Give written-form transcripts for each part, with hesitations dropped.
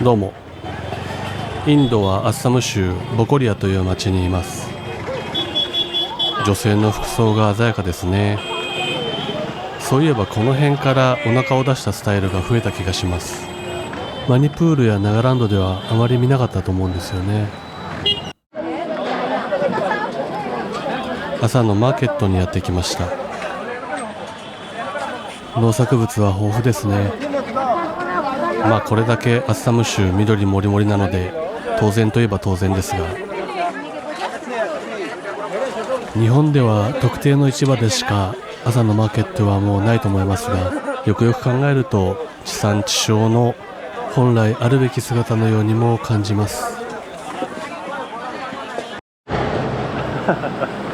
どうも。インドはアッサム州ボコリアという町にいます。女性の服装が鮮やかですね。そういえばこの辺からお腹を出したスタイルが増えた気がします。マニプールやナガランドではあまり見なかったと思うんですよね。朝のマーケットにやってきました。農作物は豊富ですね。これだけアッサム州緑もりもりなので当然といえば当然ですが、日本では特定の市場でしか朝のマーケットはもうないと思いますが、よくよく考えると地産地消の本来あるべき姿のようにも感じます。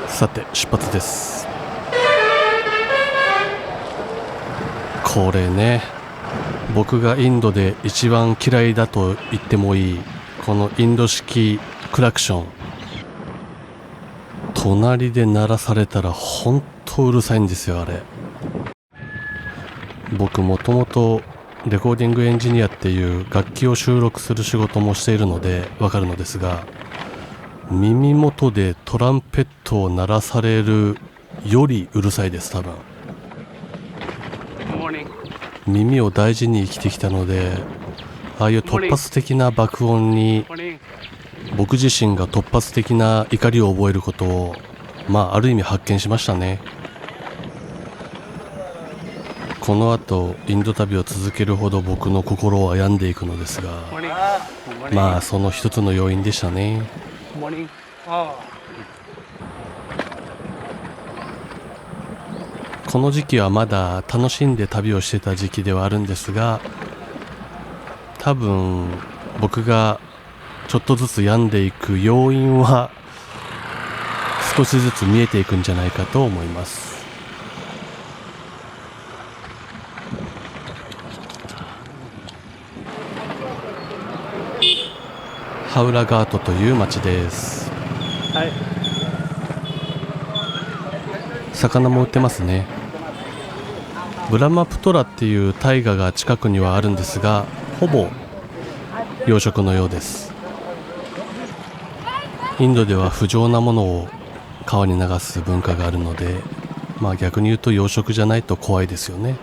さて出発です。これね、僕がインドで一番嫌いだと言ってもいいこのインド式クラクション、隣で鳴らされたら本当うるさいんですよ。あれ、僕もともとレコーディングエンジニアっていう楽器を収録する仕事もしているのでわかるのですが、耳元でトランペットを鳴らされるよりうるさいです。多分耳を大事に生きてきたので、ああいう突発的な爆音に僕自身が突発的な怒りを覚えることをある意味発見しましたね。この後インド旅を続けるほど僕の心を病んでいくのですが、その一つの要因でしたね。この時期はまだ楽しんで旅をしてた時期ではあるんですが、多分僕がちょっとずつ病んでいく要因は少しずつ見えていくんじゃないかと思います。ハウラガートという町です。はい、魚も売ってますね。ブラマプトラっていう大河が近くにはあるんですが、ほぼ養殖のようです。インドでは不浄なものを川に流す文化があるので、逆に言うと養殖じゃないと怖いですよね。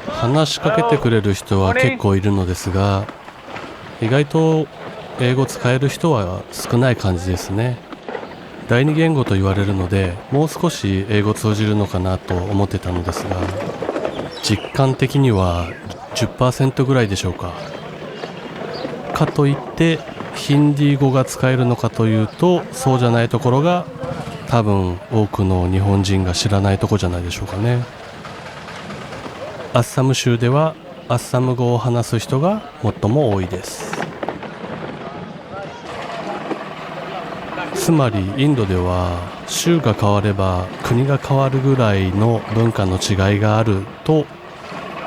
話しかけてくれる人は結構いるのですが、意外と英語使える人は少ない感じですね。第二言語と言われるので、もう少し英語通じるのかなと思ってたのですが、実感的には 10% ぐらいでしょうか。かといってヒンディー語が使えるのかというと、そうじゃないところが多分多くの日本人が知らないところじゃないでしょうかね。アッサム州ではアッサム語を話す人が最も多いです。つまりインドでは州が変われば国が変わるぐらいの文化の違いがあると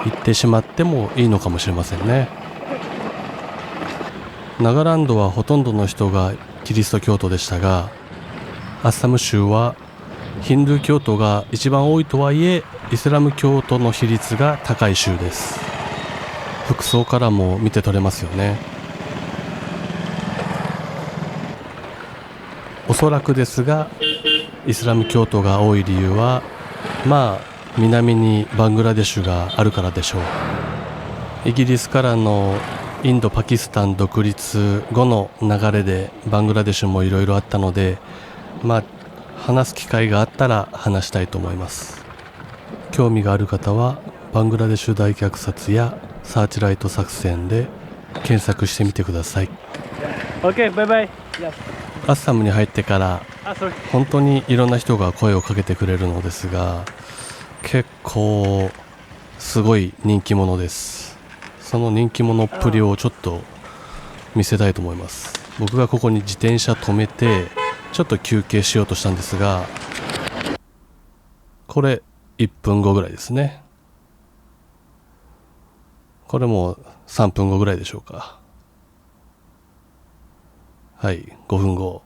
言ってしまってもいいのかもしれませんね。ナガランドはほとんどの人がキリスト教徒でしたが、アッサム州はヒンドゥー教徒が一番多いとはいえ、イスラム教徒の比率が高い州です。服装からも見て取れますよね。おそらくですが、イスラム教徒が多い理由は南にバングラデシュがあるからでしょう。イギリスからのインド・パキスタン独立後の流れでバングラデシュもいろいろあったので、話す機会があったら話したいと思います。興味がある方はバングラデシュ大虐殺やサーチライト作戦で検索してみてください。 OK、バイバイ。アッサムに入ってから本当にいろんな人が声をかけてくれるのですが、結構すごい人気者です。その人気者っぷりをちょっと見せたいと思います。僕がここに自転車止めてちょっと休憩しようとしたんですが、これ1分後ぐらいですね。これも3分後ぐらいでしょうか。はい、5分後。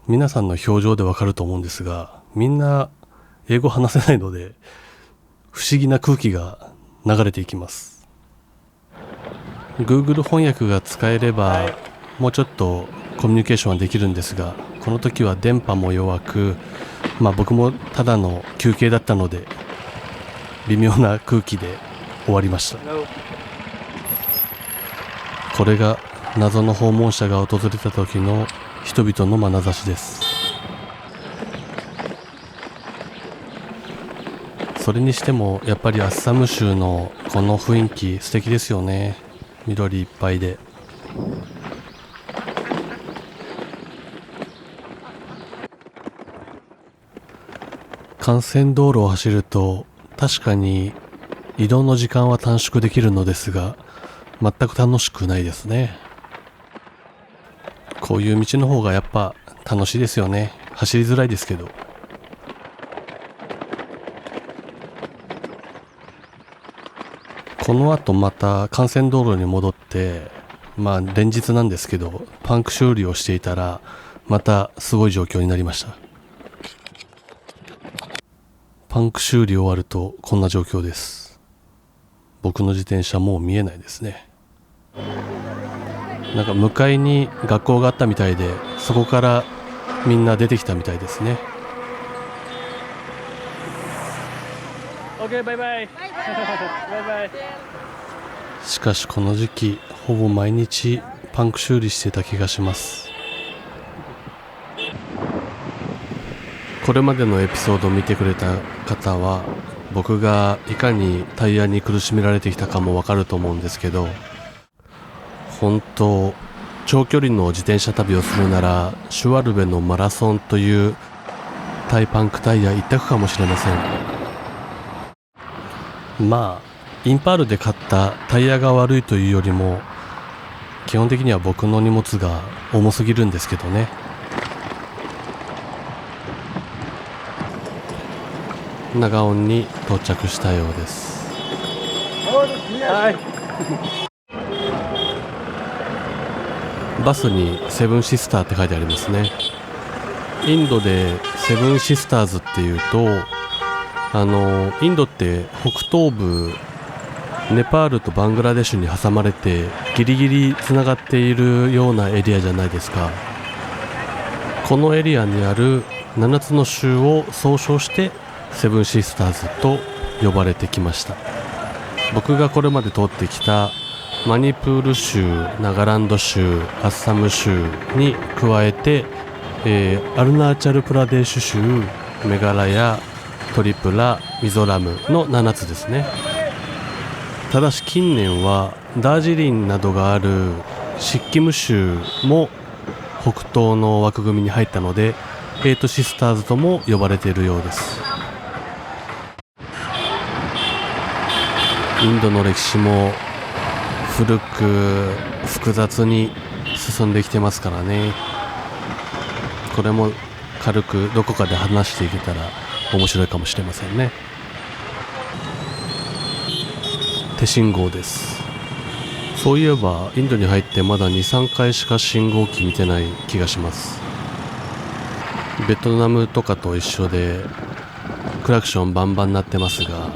皆さんの表情でわかると思うんですが、みんな英語話せないので不思議な空気が流れていきます。 Google 翻訳が使えればもうちょっとコミュニケーションはできるんですが、この時は電波も弱く、僕もただの休憩だったので微妙な空気で終わりました。これが謎の訪問者が訪れた時の人々の眼差しです。それにしてもやっぱりアッサム州のこの雰囲気素敵ですよね。緑いっぱいで。幹線道路を走ると確かに移動の時間は短縮できるのですが、全く楽しくないですね。こういう道の方がやっぱ楽しいですよね。走りづらいですけど。この後また幹線道路に戻って、連日なんですけどパンク修理をしていたらまたすごい状況になりました。パンク修理終わるとこんな状況です。僕の自転車もう見えないですね。なんか向かいに学校があったみたいで、そこからみんな出てきたみたいですね。 Okay, bye bye. Bye bye. しかしこの時期ほぼ毎日パンク修理してた気がします。これまでのエピソードを見てくれた方は僕がいかにタイヤに苦しめられてきたかもわかると思うんですけど、本当長距離の自転車旅をするならシュワルベのマラソンというタイパンクタイヤ一択かもしれません。インパールで買ったタイヤが悪いというよりも基本的には僕の荷物が重すぎるんですけどね。長尾に到着したようです。はい。バスにセブンシスターって書いてありますね。インドでセブンシスターズっていうとインドって北東部ネパールとバングラデシュに挟まれてギリギリつながっているようなエリアじゃないですか。このエリアにある7つの州を総称してセブンシスターズと呼ばれてきました。僕がこれまで通ってきたマニプール州、ナガランド州、アッサム州に加えて、アルナーチャルプラデーシュ州、メガラヤ、トリプラ、ミゾラムの7つですね。ただし近年はダージリンなどがあるシッキム州も北東の枠組みに入ったので8シスターズとも呼ばれているようです。インドの歴史も古く複雑に進んできてますからね。これも軽くどこかで話していけたら面白いかもしれませんね。手信号です。そういえばインドに入ってまだ 2,3 回しか信号機見てない気がします。ベトナムとかと一緒でクラクションバンバン鳴ってますが、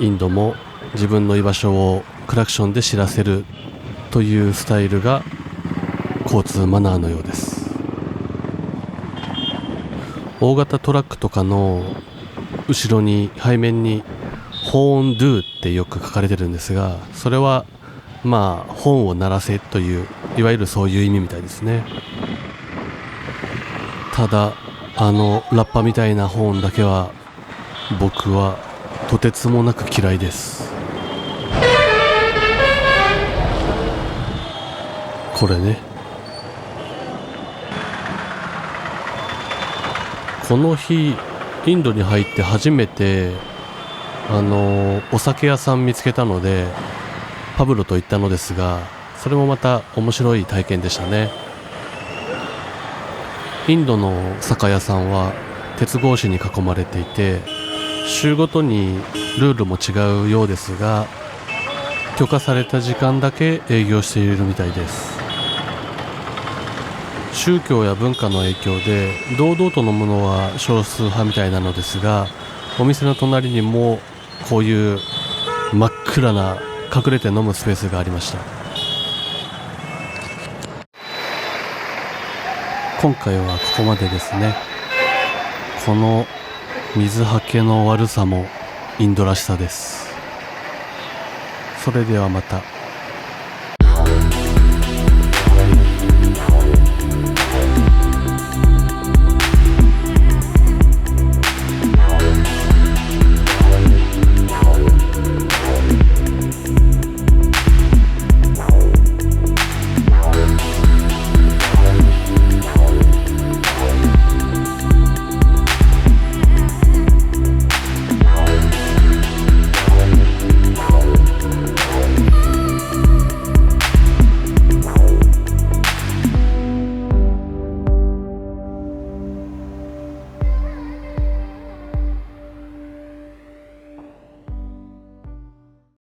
インドも自分の居場所をクラクションで知らせるというスタイルが交通マナーのようです。大型トラックとかの後ろに背面にホーンドゥってよく書かれてるんですが、それは本を鳴らせといういわゆるそういう意味みたいですね。ただラッパみたいなホーンだけは僕はとてつもなく嫌いです。これね。この日インドに入って初めてお酒屋さん見つけたのでパブロと行ったのですが、それもまた面白い体験でしたね。インドの酒屋さんは鉄格子に囲まれていて週ごとにルールも違うようですが許可された時間だけ営業しているみたいです。宗教や文化の影響で堂々と飲むのは少数派みたいなのですが、お店の隣にもこういう真っ暗な隠れて飲むスペースがありました。今回はここまでですね。この水はけの悪さもインドらしさです。それではまた。